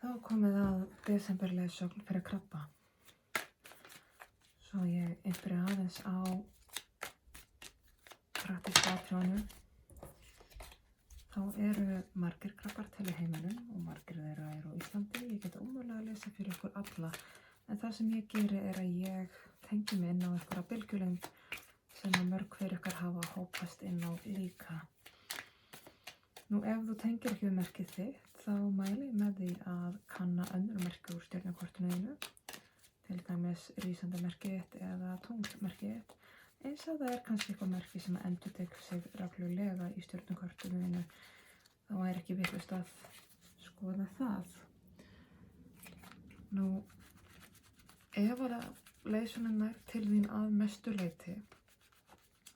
Þá er komið að desemberleiðsögn fyrir krabba. Svo ég innbyrja aðeins á praktíska atriðunum. Þá eru margir krabbar til í heiminum og margir þeirra eru á Íslandi. Ég get ómögulega að lesa fyrir ykkur alla, en það sem ég geri er að ég tengi mig inn á einhverja bylgjulengd sem að mörg hver ykkar hafa hópast inn á líka. Nú, ef þú tengir ekki við merkið þitt, þá mæli ég með því að kanna önnur merki úr stjörnukortinu þínu, til dæmis rísandamerkið þitt eða tunglmerkið þitt, eins og það er kannski eitthvað merki sem endurtekur sig reglulega í stjörnukortinu þínu, þá er ekki vitlaust að skoða það. Nú, ef að leysunin nær til þín að mestu leyti,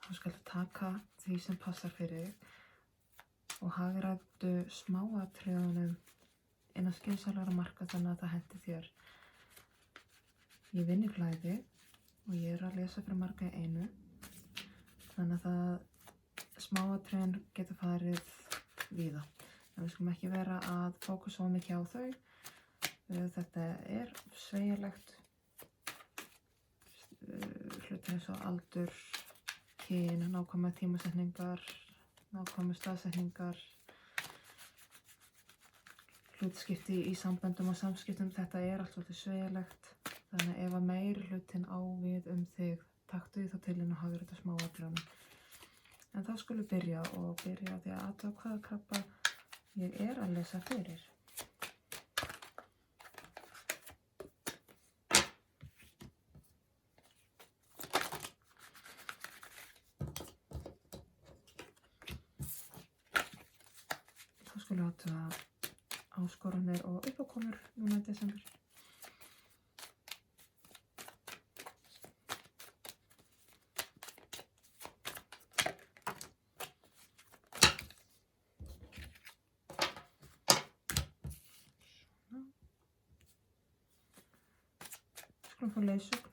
þá skaltu taka því sem passar fyrir þig og hagræddu smáatriðunum innan skynsamlegra marka þannig að það henti þér. Ég vinn í flæði og ég er að lesa fyrir marga í einu, þannig að smáatriðin geta farið víða. En við skulum ekki vera að fókusa of mikið á þau. Þetta er sveigjanlegt. Hlutir eins og aldur, kyn, nákvæmar tímasetningar, nákvæmar staðsetningar, hlutskipti í samböndum og samskiptum, þetta er allt svolítið sveigjanlegt. Þannig að ef að meiri hlutin á við þig, taktu því þá til inn og hafið þetta smáatriðunum. En þá skulum við byrja því að athuga hvaða krabba ég er að lesa fyrir. Þá skulum við athuga áskoranir og uppákomur núna í desember. Skulum fá leiðsögn.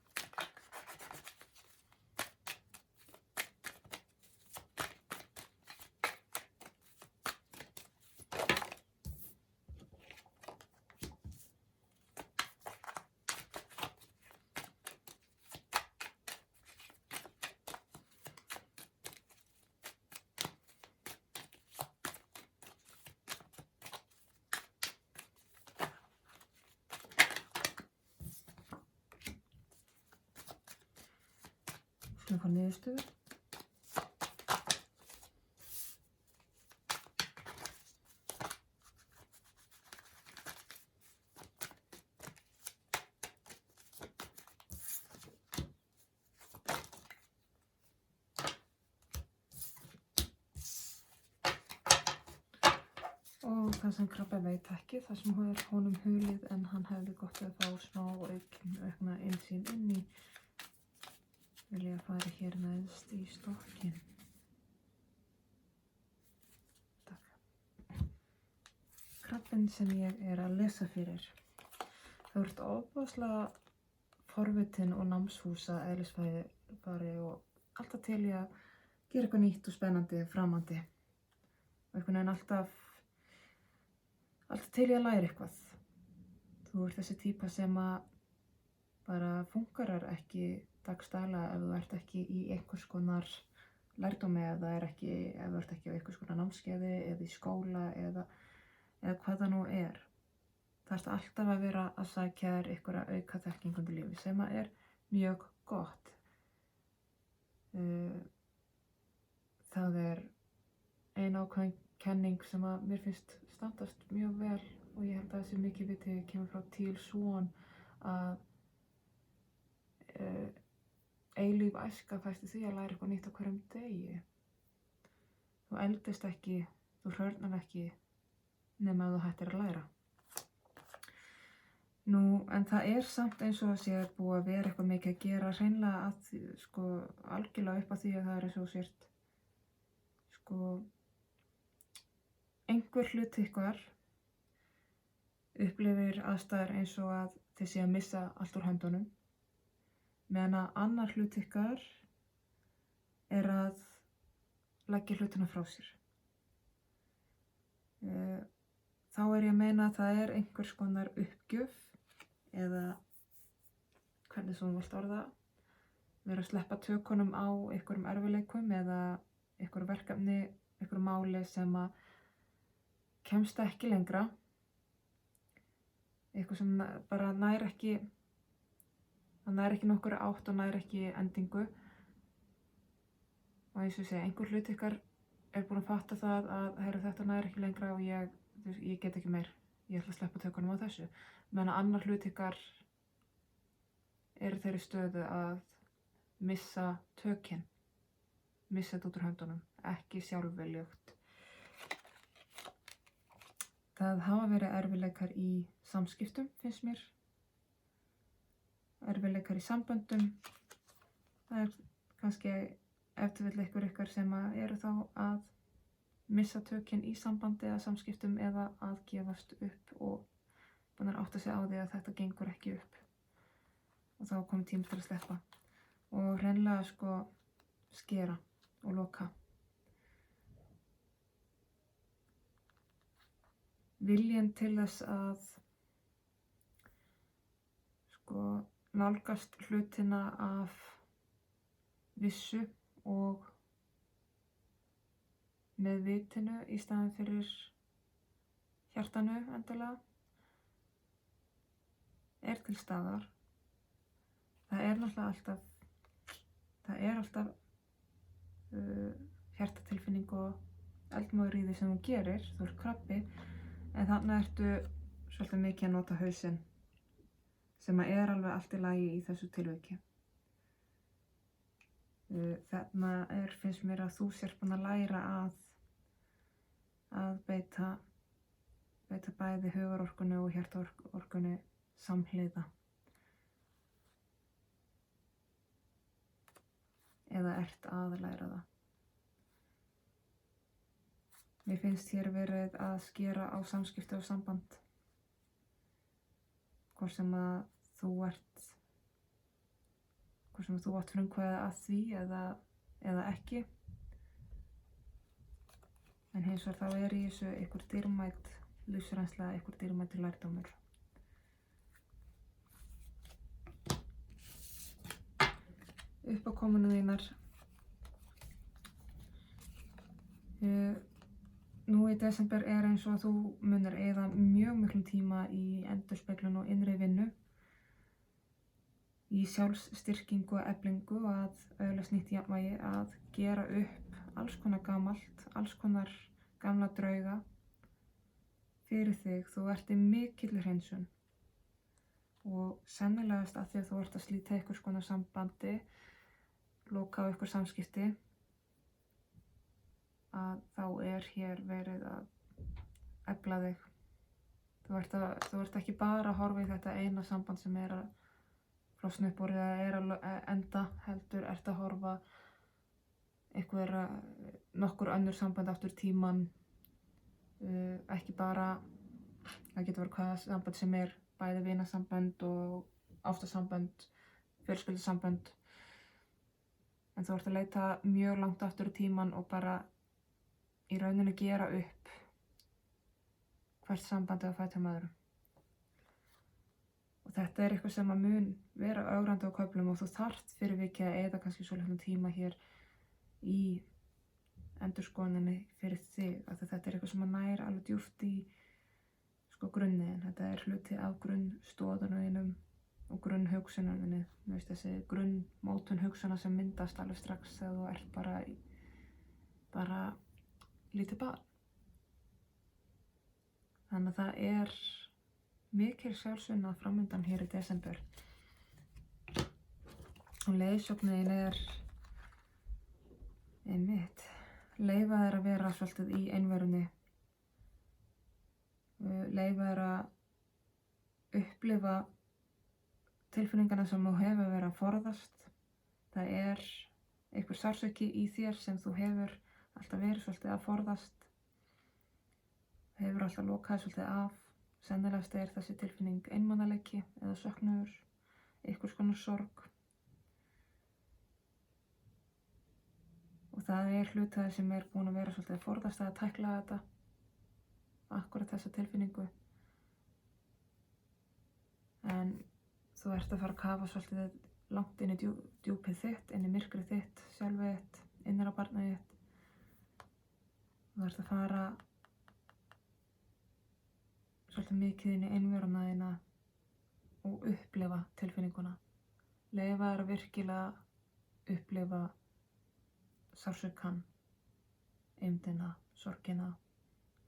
Skulum fá niðurstöðu. Og það sem krabbi veit ekki, það sem er honum hulið en hann hefði gott að fá smá aukna innsýn inn í, vil ég fara hér neðst í stokkinn. Takk. Krabbinn sem ég er að lesa fyrir. Það ert ofboðslega forvitin og námsfúsa eðlisfari og alltaf til í að gera eitthvað nýtt og spennandi framandi. Og einhvern veginn alltaf til í að læra eitthvað. Þú ert þessi típa sem að bara fungerar ekki dagstælega ef þú ert ekki í einhvers konar lærdómi, ef þú ert ekki á einhvers konar námskeiði eða í skóla eða hvað það nú er. Það ert alltaf að vera að sækja þér einhverja auka þekkingu í lífi sem að er mjög gott. Það er ein ákveðin kenning sem að mér finnst standast mjög vel og ég held að þessi mikið viti kemur frá Teal Swan að eilíf æska fæst í því að læra eitthvað nýtt á hverjum degi. Þú eldist ekki, þú hrörnar ekki nema að þú hættir að læra. Nú, en það er samt eins og að sé búið að vera eitthvað mikið að gera hreinlega að algjörlega upp að því að það er eins og sért einhver hluti ykkar upplifir aðstæður eins og að þið sé að missa allt úr höndunum, meðan að annar hluti ykkar er að leggja hlutina frá sér. þá er ég að meina að það er einhvers konar uppgjöf eða hvernig þú vilt orða, vera að sleppa tökunum á einhverjum erfiðleikum eða einhverju verkefni, einhverju máli sem að kemst ekki lengra, eitthvað sem bara nær ekki nokkur átt og nær ekki endingu. Og eins og ég segi, einhver hluti ykkar er búin að fatta það að þetta nær ekki lengra og ég get ekki meir, ég ætla að sleppa tökunum á þessu. Meðan annar hluti ykkar eru þeirri stöðu að missa tökin, missa þetta út úr höndunum, ekki sjálfviljugt. Það hafa verið erfiðleikar í samskiptum, finnst mér. Erfiðleikar í samböndum. Það er kannski ef til vill einhver ykkar sem eru þá að missa tökin í sambandi eða samskiptum eða að gefast upp og búin að átta sig á því að þetta gengur ekki upp. Og þá kom tími til að sleppa. Og hreinlega skera og loka. Viljinn til þess að nálgast hlutina af vissu og með vitinu í staðinn fyrir hjartanu endilega er til staðar. Það er náttúrulega alltaf hjartatilfinning og eldmóður í því sem þú gerir, þú ert krabbi, en þannig ertu svolítið mikið að nota hausinn sem er alveg allt í lagi í þessu tilviki. Þarna finnst mér að þú sért búin að læra að beita bæði hugarorkunni og hjartaorkunni samhliða. Eða ert að læra það. Mér finnst hér verið að skera á samskipti og samband. Hvort sem þú átt frumkvæði að því eða ekki. En hins vegar þá er í þessu einhver dýrmæt lífsreynsla, einhver dýrmæt lærdómur. Uppákomuna þínar. Nú í desember er eins og þú munir eyða mjög miklum tíma í endurspeglun og innri vinnu, í sjálfsstyrkingu og eflingu og að öðlast nýtt jafnvægi, að gera upp alls konar gamalt, alls konar gamla drauga fyrir þig. Þú ert í mikilli hreinsun og sennilegast að því að þú ert að slíta einhvers konar sambandi, loka á einhver samskipti, að þá er hér verið að efla þig. Þú ert ekki bara að horfa í þetta eina samband sem er að flosna upp úr eða er að enda, heldur ert að horfa nokkur önnur samband aftur tíman, ekki bara, það getur verið hvaða samband sem er, bæði vinasambönd og ástarsambönd, fjölskyldusambönd, en þú ert að leita mjög langt aftur í tíman og bara í rauninni gera upp hvert sambandi að fæta öðru. Og þetta er eitthvað sem mun vera ögrandi á köflum og þú þarft fyrir vikið að eyða kannski svolítinn tíma hér í endurskoðuninni fyrir þig, af því þetta er eitthvað sem nær alveg djúpt í grunniðin. Þetta er hluti af grunnstoðunum þínum og grunnhugsunum þinni. Þessi grunnmótun hugsana sem myndast alveg strax þegar þú ert bara lítið barn. Þannig að það er mikil sjálfsvinna framundan hér í desember. Og leiðsögnin er einmitt, leyfa þér að vera svolítið í einverunni. Leyfa þér að upplifa tilfinningana sem þú hefur verið að forðast. Það er einhver sársauki í þér sem þú hefur alltaf verið svolítið að forðast. Hefur alltaf lokað svolítið af. Sennilegast er þessi tilfinning einmanaleiki eða söknuður, einhvers konar sorg. Og það er hluti sem er búin að vera svolítið að forðast að tækla þetta. akkurat þessa tilfinningu. En þú ert að fara að kafa svolítið langt inn í djúpið þitt, inn í myrkrið þitt, sjálfið þitt, innra barnið þitt. Þú ert að fara svolítið mikið inn í einveruna þína og upplifa tilfinninguna. Leyfa þér að virkilega upplifa sársaukann, eymdina, sorgina,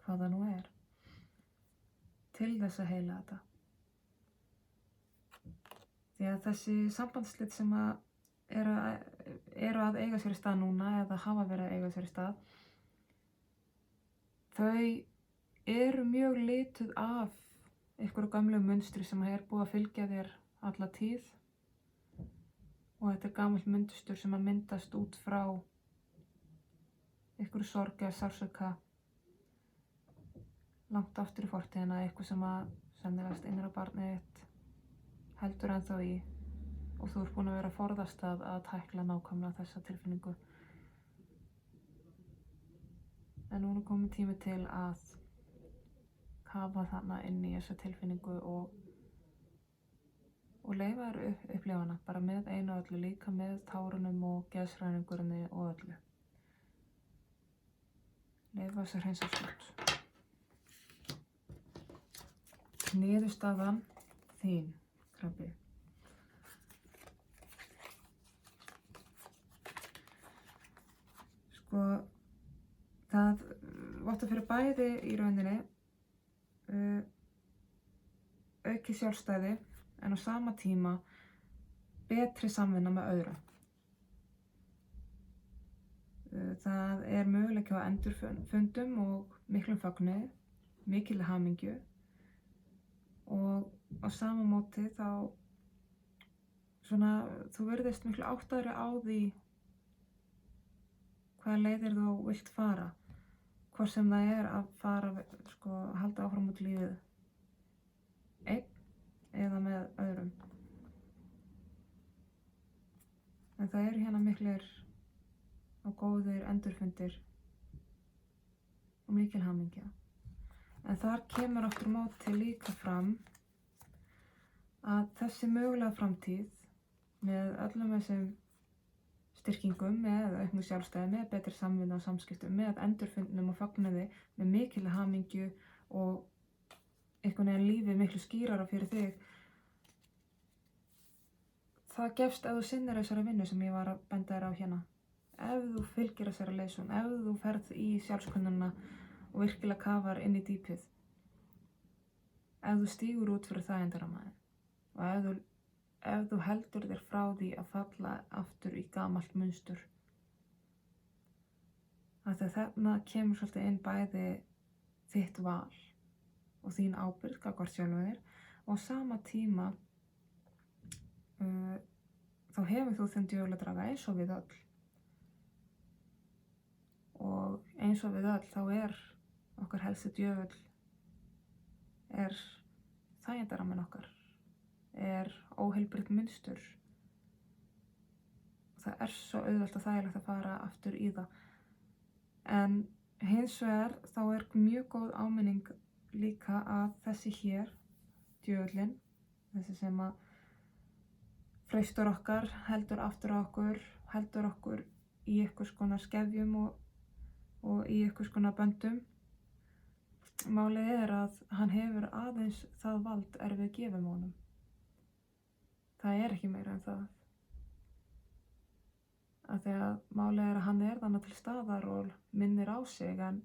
hvað það nú er, til þess að heila þetta. Því að þessi sambandsslit sem eru að eiga sér í stað núna eða hafa verið að eiga sér í stað, þau eru mjög lituð af einhverju gamlu munstri sem er búið að fylgja þér alla tíð og þetta er gamalt munstur sem að myndast út frá einhverju sorg eða sársauka langt aftur í fortíðina, eitthvað sem að sennilegast innra barnið þitt heldur ennþá í og þú ert búin að vera að forðast að tækla nákvæmlega þessa tilfinningu. En núna er kominn tími til að kafa þarna inn í þessa tilfinningu og leyfa þér upplifa hana bara með einu og öllu, líka með tárunum og geðshræringunni og öllu. Leyfa þess að hreinsast út. Niðurstaðan þín, krabbi. Sko, það vottar fyrir bæði í rauninni aukið sjálfstæði en á sama tíma betri samvinna með öðrum. Það er möguleiki á endurfundum og miklum fögnuði, mikilli hamingju og á sama móti þá svona, þú verðist miklu áttari á því hvaða leiðir þú vilt fara, hvort sem það er að fara, halda áfram út lífið einn eða með öðrum. En það eru hérna miklir og góðir endurfundir og mikil hamingja. En þar kemur aftur á móti líka fram að þessi mögulega framtíð með öllum þessum styrkingum, með auknu sjálfstæði, með betri samvinnu og samskiptum, með endurfundnum og fögnuði, með mikilli hamingju og einhvern veginn lífið miklu skýrara fyrir þig. Það gefst ef þú sinnir þessari vinnu sem ég var að benda þér á hérna. Ef þú fylgir þessari leiðsögn, ef þú ferð í sjálfskunnana og virkilega kafar inn í dýpið. Ef þú stígur út fyrir þægindaramæðin og ef þú heldur þér frá því að falla aftur í gamalt munstur. Þegar þarna kemur svolítið inn bæði þitt val og þín ábyrgð gagnvart sjálfum þér og á sama tíma þá hefur þú þinn djöfladraga eins og við öll. Og eins og við öll þá er okkar helsti djöfull er þægindaraminn okkar, er óheilbrigt munstur. Það er svo auðvelt og þægilegt að fara aftur í það. En hins vegar þá er mjög góð áminning líka að þessi hér, djöfullinn, þessi sem að freistar okkar, heldur aftur á okkur, heldur okkur í einhvers konar skefjum og í einhvers konar böndum. Málið er að hann hefur aðeins það vald við gefum honum. Það er ekki meira en það. Af því að málið er að hann er þannig til staðar og minnir á sig en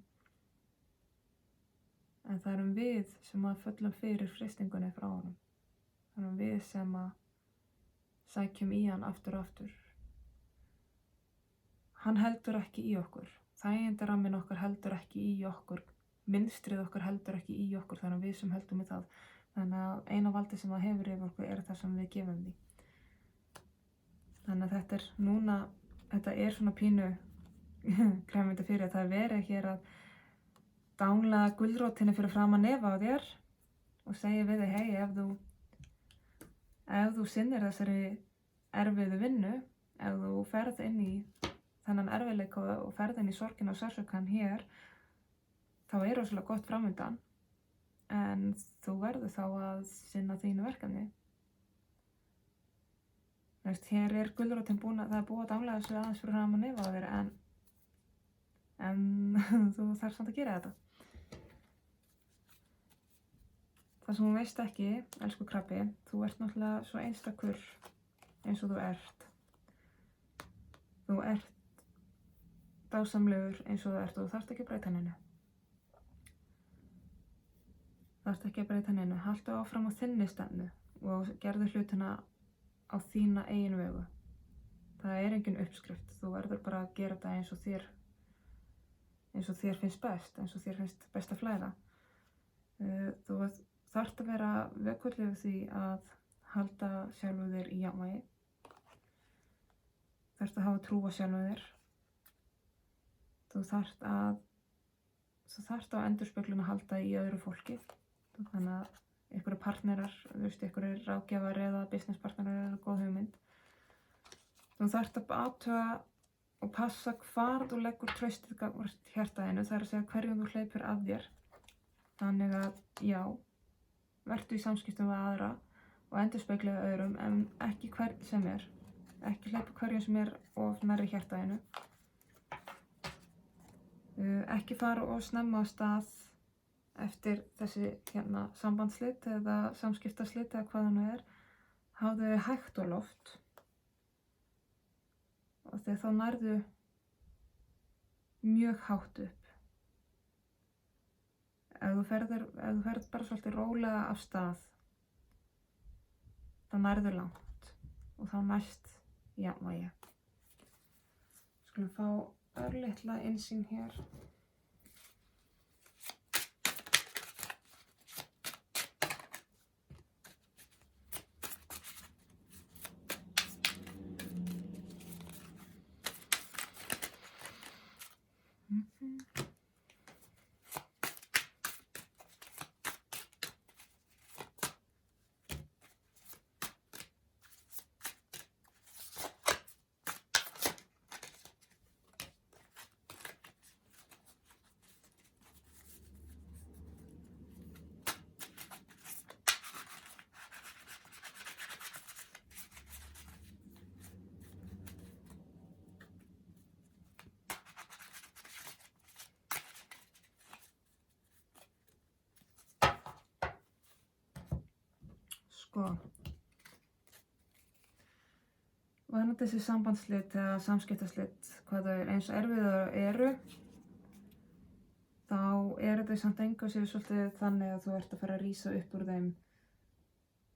það erum við sem að föllum fyrir freistingunni frá honum. Það erum við sem að sækjum í hann aftur og aftur. Hann heldur ekki í okkur. Þægindaramminn okkar heldur ekki í okkur. Mynstrið okkar heldur ekki í okkur, þannig að við sem höldum í það. Þannig að eina valdi sem það hefur yfir okkur er það sem við gefum því. Þannig að þetta er svona pínu krefjandi fyrir að það verið hér að dangla gulrótinni fyrir framan nefa á þér og segja við þig, hey, ef þú sinnir þessari erfiðu vinnu, ef þú ferð inn í þennan erfiðleika og ferð inn í sorgina og sársaukann hér, þá þá rosalega gott framundan, en þú verður þá að sinna þínu verkefni. Þú veist, hér gulrótin búin að, það er búið að dangla þessu aðeins fyrir framan nefið á þér, en þú þarf samt að gera þetta. Það sem þú veist ekki, elsku krabbi, þú ert náttúrulega svo einstakur eins og þú ert. Þú ert dásamlegur eins og þú ert og þú þarft ekki að breyta neinu. Þarft ekki að breyta neinu. Haltu áfram á þinni stefnu og gerðu hlutina á þína eigin vegu. Það er engin uppskrift. Þú verður bara að gera þetta eins og þér finnst best, eins og þér finnst best að flæða. Þú þarft að vera vökkull yfir því að halda sjálfu þér í jafnvægi. Þarft að hafa trú á sjálfu þér. Þú þarft á endurspeglun að halda í öðru fólki. Þannig að einhverju partnerar, einhverju ráðgjafar eða businesspartnerar eru góð hugmynd. Þú þarft að athuga og passa hvar þú leggur traustið gagnvart hjartaðinu, það er að segja hverjum þú hleypur að þér. Þannig að já, vertu í samskiptum við aðra og endurspegla öðrum, en ekki hvern sem er. Ekki hleypa hverjum sem er of nærri hjartaðinu. Ekki fara of snemma á stað eftir þessi sambandsslit eða samskiptaslit eða hvað það nú er. Hafðu hægt og loft. Og þegar þá nærðu mjög hátt upp. Ef þú ferð bara svolítið rólega af stað, þá nærðu langt og þá næst jafnvægi. Skulum fá örlitla innsýn hér. Varðandi þessi sambandsslit eða samskiptaslit, hvað þau eins erfið eru, þá þau samt engu sér svolítið þannig að þú ert að fara að rísa upp úr þeim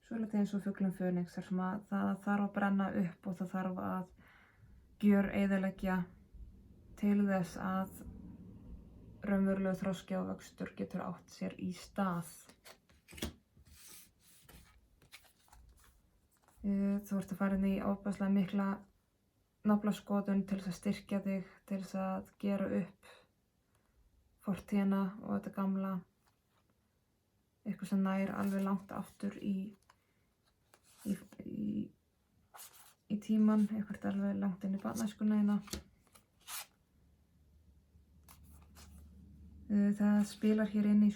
svolítið eins og fuglum fönix, þar sem að það þarf að brenna upp og það þarf að gjöreyðileggja til þess að raunverulegur þroski og vöxtur getur átt sér í stað. Þú ert að fara inn í ofboðslega mikla naflaskoðun til þess að styrkja þig, til þess að gera upp fortíðina og þetta gamla, eitthvað sem nær alveg langt aftur í tíman, eitthvað alveg langt inn í barnæskuna þína. Það spilar hér inn í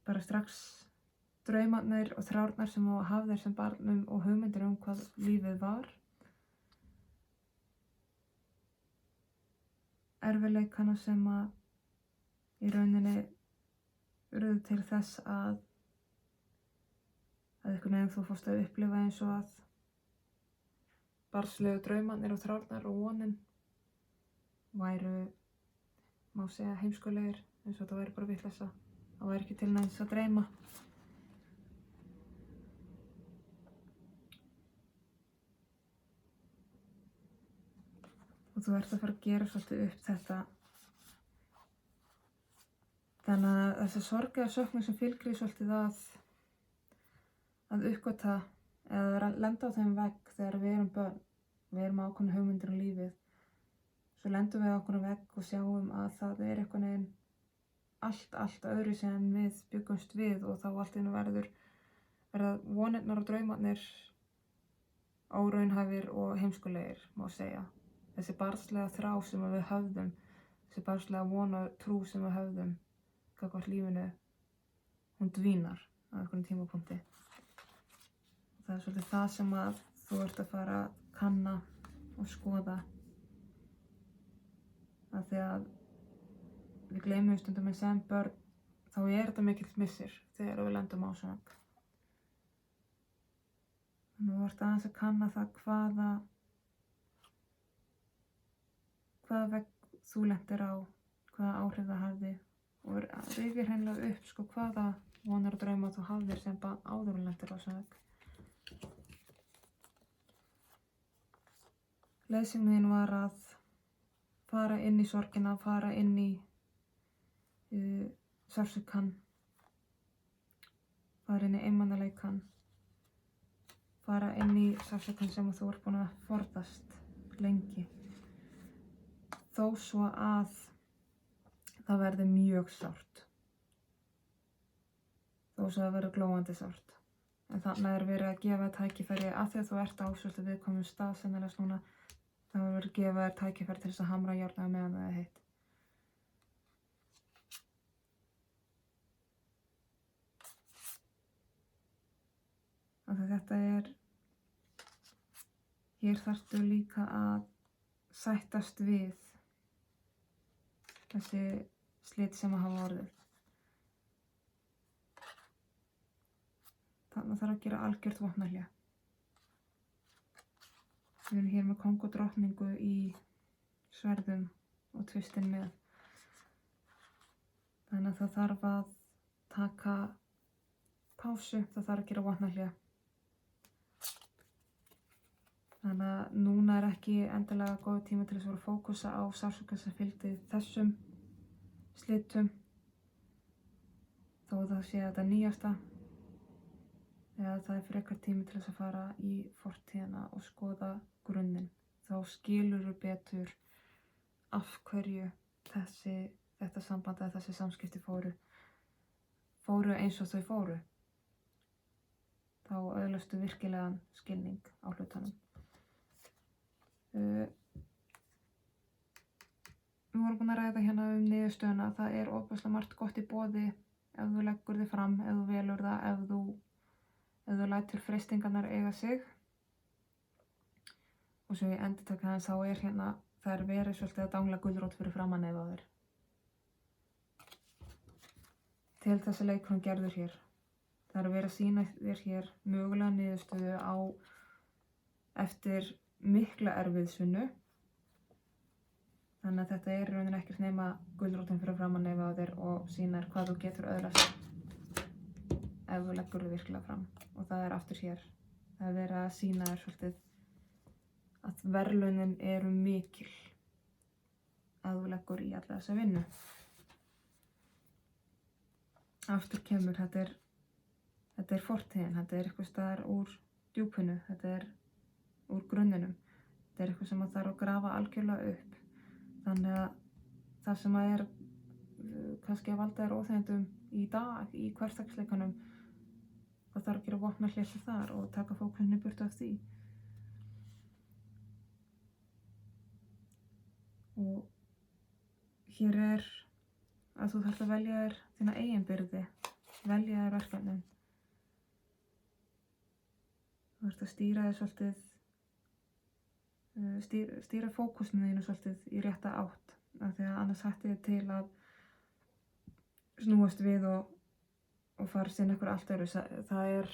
bara strax draumarnir og þrárnar sem þú hafðir sem barnum og hugmyndir hvað lífið var. Erfiðleikana sem að í rauninni urðu til þess að einhvern veginn þú fórst að upplifa eins og að barnslegu draumarnir og þrárnar og vonin væru, má segja, heimskulegir, eins og þetta væri bara vitleysa. Það væri ekki til neins að dreyma. Og þú ert að fara að gera svolítið upp þetta. Þannig að þessi sorg eða söknuð sem fylgir svolítið að uppgötva eða lenda á þeim vegg þegar við erum börn, við erum ákveðnar hugmyndir um lífið. Svo lendum við á ákveðnum vegg og sjáum að það er einhvern veginn allt öðru sem við byggumst við og þá allt í einu verða vonirnar og draumarnir óraunhæfir og heimskulegir, má segja. Þessi barnslega þrá sem við höfðum þessi barnslega von og trú sem við höfðum gagnvart lífinu, hún dvínar á einhverjum tímapunkti. Það er svolítið það sem að þú ert að fara að kanna og skoða, af því að við gleymum stundum en sem börn þá er þetta mikill missir þegar við lendum á sorg. Þannig þú ert aðeins að kanna það hvaða vegg þú lentir á, hvaða áhrif það hafði og rifjar hreinlega upp sko hvaða vonar og drauma þú hafðir sem bara áður þú lentir á sorg. Leiðsögnin mín var að fara inn í sorgina, fara inn í sársaukann, fara inn í einmanaleikann, fara inn í sársaukann sem þú ert búin að forðast lengi. Þó svo að það verði mjög sárt. Þó svo að það verði glóandi sárt. En þannig er verið að gefa tækifæri af því að þú ert á svolítið viðkvæmum stað sennilega núna. Það verður að gefa þér tækifæri til þess að hamra járnlega meðan það er heitt. Þannig að þetta er, hér þarftu líka að sættast við þessi slit sem að hafa orðið. Þannig þarf að gera algjört vopnahlé. Við erum hér með kongudrottningu í sverðum og tvistin með. Þannig að það þarf að taka pásu, það þarf að gera vopnahlé. Þannig að núna er ekki endilega góð tími til þess að vera að fókusa á sársauka sem fylgdi þessum slitum, þó það sé þetta nýjasta, eða það er frekar tími til þess að fara í fortíðina og skoða grunninn. Þá skilurðu betur af hverju þetta samband eða þessi samskipti fóru eins og þau fóru. Þá öðlastu virkilegan skilning á hlutunum. Við vorum búin að ræða hérna niðurstöðuna. Það er ofboðslega margt gott í boði ef þú leggur þig fram, ef þú velur það, ef þú lætur freistingarnar eiga sig. Og svo ég endurtaka þess þá er hérna, það er verið svolítið að dangla gulrót fyrir framan ef á þér. Til þessa leikrum gerður hér. Það er verið að sýna þér hér mögulega niðurstöðu á eftir mikla erfiðsvinnu. Þannig að þetta er í rauninni ekkert nema gulrótin fyrir framan nefið á þér og sýnar hvað þú getur öðlast ef þú leggur þig virkilega fram. Og það er aftur hér. Það er verið að sýna þér svolítið að verðlaunin eru mikil að þú leggur í alla þessa vinnu. Aftur kemur, þetta er fortíðin, þetta er eitthvað staðar úr djúpinu, þetta er úr grunninum. Þetta er eitthvað sem það þarf að grafa algjörlega upp. Þannig að það sem er kannski að valda þér óþægindum í dag, í hversdagsleikanum, það þarf að gera vopnahlé þar og taka fókusinn í burtu af því. Og hér er að þú þarft að velja þér þína eigin byrði, velja þér verkefnin. Þú þarft að stýra þér svolítið, stýra fókusinu þínu svolítið í rétta átt, af því að annars hætti þið til að snúast við og fara sinna ykkur allt öðru. Það er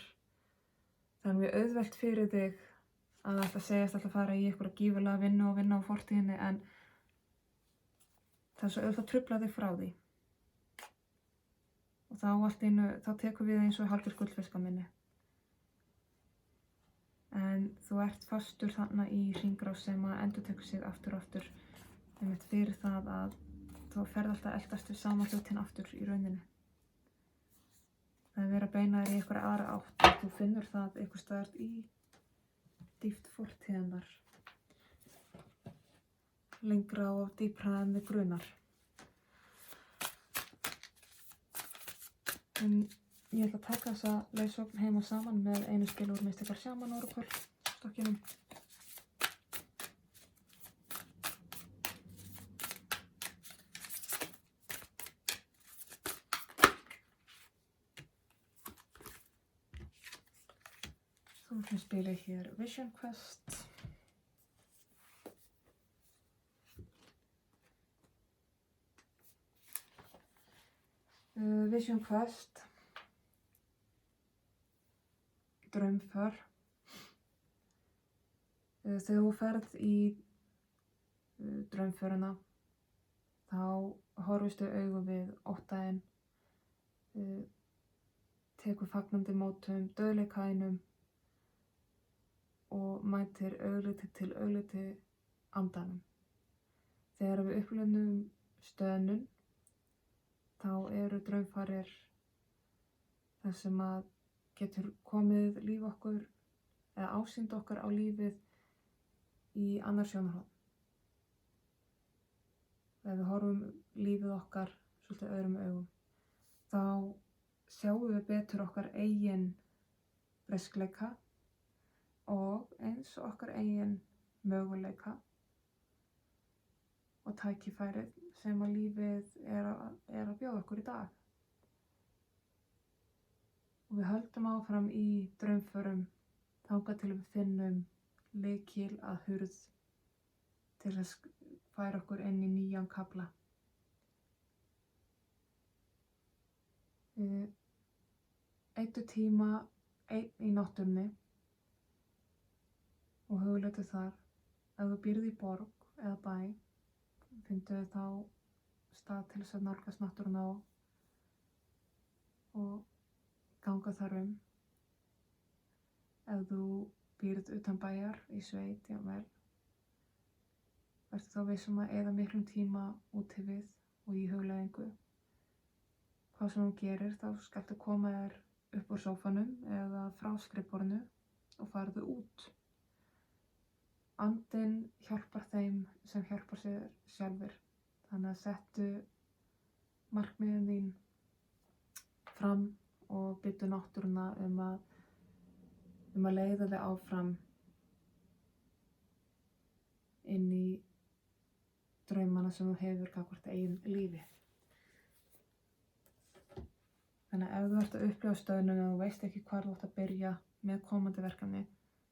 mjög auðvelt fyrir þig að þetta segjast alltaf að fara í ykkur að gífurlega vinna á fortíðinni, en það er svo auðvitað að trufla þig frá því. Og þá tekur við eins og hálfgerð gullfiskaminni. En þú ert fastur þarna í hringrás sem að endurtekur sig aftur og aftur, einmitt fyrir það að þú ferð alltaf að eltast við sama hlutinn aftur í rauninni. Það er verið að beina þér í einhverja aðra átt og þú finnur það einhvers staðar í dýpt fortíðinnar, lengra og dýpra en þig grunar. En ég ætla að taka þessa leiðsögn heima saman með einu skilu úr Mystikal Shaman Oracle stokkinum. Svo ætlum við spila hér Vision Quest. Vision Quest, draumför. Þegar þú ferð í draumförina, þá horfistu augu við óttaðinn, tekur fagnandi mótum dauðleika-einum og mætir augliti til augliti andanum. Þegar við upplifum stöðnun, þá eru draumfarir þar sem að getur komið líf okkur eða ásýnd okkar á lífið í annar sjónarhorn. Þegar við horfum lífið okkar svolítið öðrum augum, þá sjáum við betur okkar eigin breyskleika og eins okkar eigin möguleika og tækifærið sem að lífið er að bjóða okkur í dag. Og við höldum áfram í draumförum þangað til við finnum lykil að hurð til að færa okkur inn í nýjan kafla. Eyddu tíma einn í náttúrunni og hugleiddu þar. Ef þú býrð í borg eða bæ, finndu þá stað til þess að nálgast náttúruna og ganga þar um. Ef þú býrð utan bæjar í sveit, jafnvel, vertu þá vissum að eyða miklum tíma úti við og í hugleiðingu. Hvað sem þú gerir, þá skaltu koma þér upp úr sófanum eða frá skrifborðinu og farðu út. Andinn hjálpar þeim sem hjálpar sér sjálfur. Þannig að settu markmiðin þín fram og biðdu náttúruna um að leiða þig áfram inn í draumana sem þú hefur gagnvart eigin lífi. Þannig að ef þú ert að upplifa stöðnun og þú veist ekki hvar þú ert að byrja með komandi verkefni,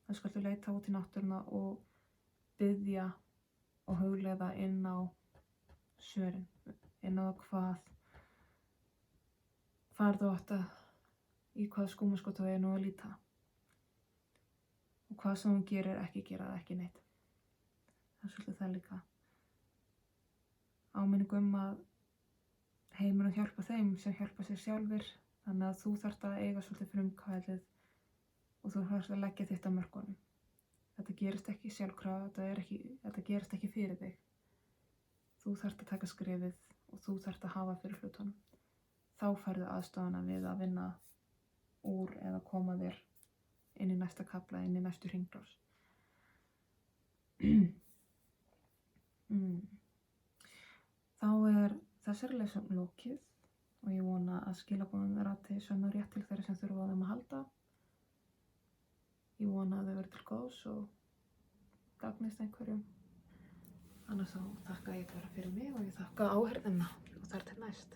þá skaltu leita út í náttúruna og biðja og hugleiða inn á svörin, inn á hvar þú átt í hvaða skúmaskot þú nú að líta. Og hvað sem þú gerir, ekki gera það, ekki neitt. Það er svolítið það líka. Áminning að heimurinn hjálpa þeim sem hjálpa sér sjálfur, þannig að þú þarft að eiga svolítið frumkvæðið og þú þarft að leggja þitt að mörkunum. Þetta gerist ekki sjálfkrafa, þetta gerist ekki fyrir þig. Þú þarft að taka skrefið og þú þarft að hafa fyrir hlutunum. Þá færðu aðstofana við að vinna úr eða koma þér inn í næsta kafla, inn í næstu hringrás. Þá er þessari lesum lokið og ég vona að skilaboðin rati sönn og rétt til þeirra sem þurfa á þeim að halda. Ég vona að þau verði til góðs og gagnist einhverjum. Annars þá þakka ég bara fyrir mig og ég þakka áheyrnina og þar til næst.